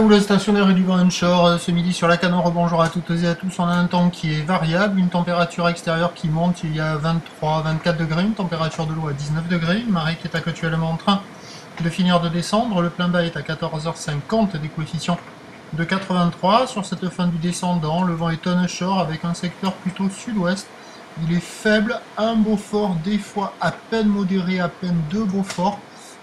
Là où le stationnaire est du vent onshore, ce midi sur la Canore, bonjour à toutes et à tous, on a un temps qui est variable, une température extérieure qui monte, il y a 23-24 degrés, une température de l'eau à 19 degrés, une marée qui est actuellement en train de finir de descendre, le plein bas est à 14h50, des coefficients de 83, sur cette fin du descendant, le vent est onshore avec un secteur plutôt sud-ouest, il est faible, un Beaufort, des fois à peine modéré, à peine deux Beauforts.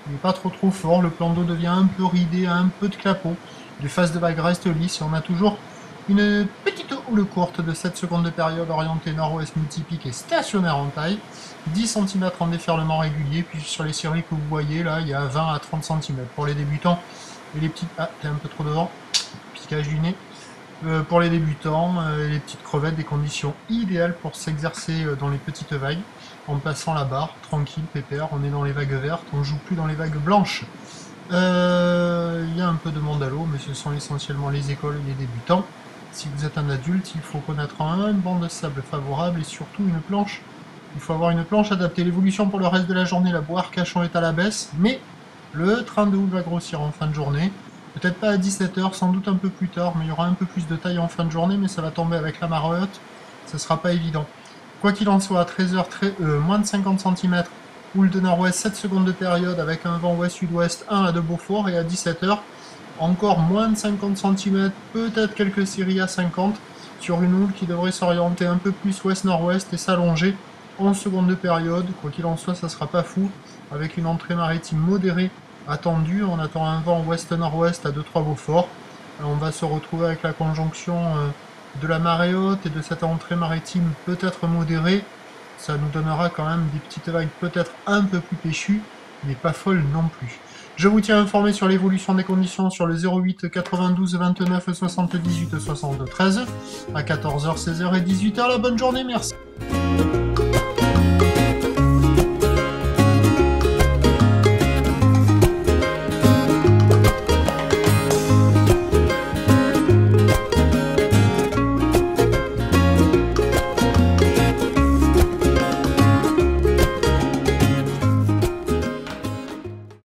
Il n'est pas trop fort, le plan d'eau devient un peu ridé, un peu de clapot. Les phases de vague restent lisses et on a toujours une petite houle courte de 7 secondes de période orientée nord-ouest multipique et stationnaire en taille. 10 cm en déferlement régulier, puis sur les séries que vous voyez là, il y a 20 à 30 cm. Pour les débutants et les petites... Ah, il y a un peu trop devant, piquage du nez. Pour les débutants, les petites crevettes, des conditions idéales pour s'exercer dans les petites vagues, en passant la barre, tranquille, pépère, on est dans les vagues vertes, on ne joue plus dans les vagues blanches. Il y a un peu de monde à l'eau, mais ce sont essentiellement les écoles et les débutants. Si vous êtes un adulte, il faut connaître un banc de sable favorable et surtout une planche. Il faut avoir une planche adaptée. L'évolution pour le reste de la journée, la boire Arcachon est à la baisse, mais le train de houle va grossir en fin de journée. Peut-être pas à 17h, sans doute un peu plus tard, mais il y aura un peu plus de taille en fin de journée, mais ça va tomber avec la marée haute, ça sera pas évident. Quoi qu'il en soit, à 13h, moins de 50 cm, houle de nord-ouest, 7 secondes de période, avec un vent ouest-sud-ouest, 1 à 2 Beaufort, et à 17h, encore moins de 50 cm, peut-être quelques séries à 50, sur une houle qui devrait s'orienter un peu plus ouest-nord-ouest et s'allonger 11 secondes de période. Quoi qu'il en soit, ça sera pas fou, avec une entrée maritime modérée attendu, on attend un vent ouest-nord-ouest à 2-3 Beaufort. On va se retrouver avec la conjonction de la marée haute et de cette entrée maritime peut-être modérée. Ça nous donnera quand même des petites vagues peut-être un peu plus péchues, mais pas folles non plus. Je vous tiens informé sur l'évolution des conditions sur le 08 92 29 78 73 à 14h, 16h et 18h. La bonne journée, merci.